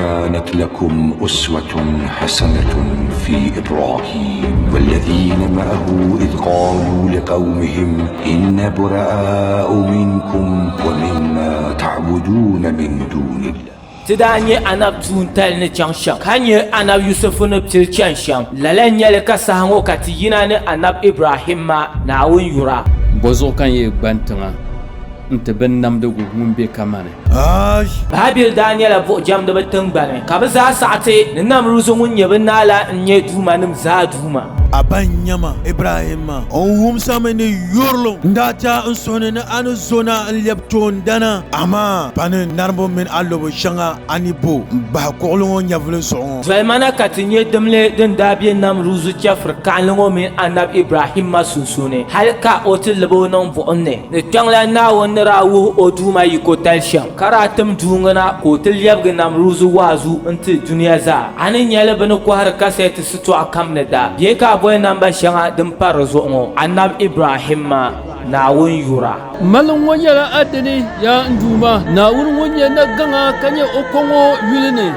كانت لكم أسوة حسنة في إبراهيم والذين معه إذ قالوا لقومهم إنا براء منكم ومما تعبدون من دون الله. تداني أنا بتونتال نجانشام كاني أنا يوسف نبتل جانشام للن يلك سهمو كتينا أنا إبراهيم ما ناون يورا بوزو كان يبانتنا انت بنام دغو ممبي كمان بابيل دانيال ابو جام دبتن بانه كابزا ساعتي ننام روزون يبنالا اني دوما نمزا دوما abanyama Ibrahima on wumsa mene yorlo ndata nsone anu zona lepton dana ama panen narbo min allo shanga anibo ba kolongo nyavle so Zalmana katinye demle den dabiye nam ruzu jafr kanlo min anab Ibrahim masusune halka otil lebo non vonne ne tangla na won rawo oduma yiko talsham karatum dungana otil yabga nam ruzu wazu inti duniya za anin yale bana ko har kaset situ akamne da ye ka boy namba shanga dum parzo anab Ibrahim na won yura malon wonyala adene ya nduma na won wonya na ganga kanye okongo yulene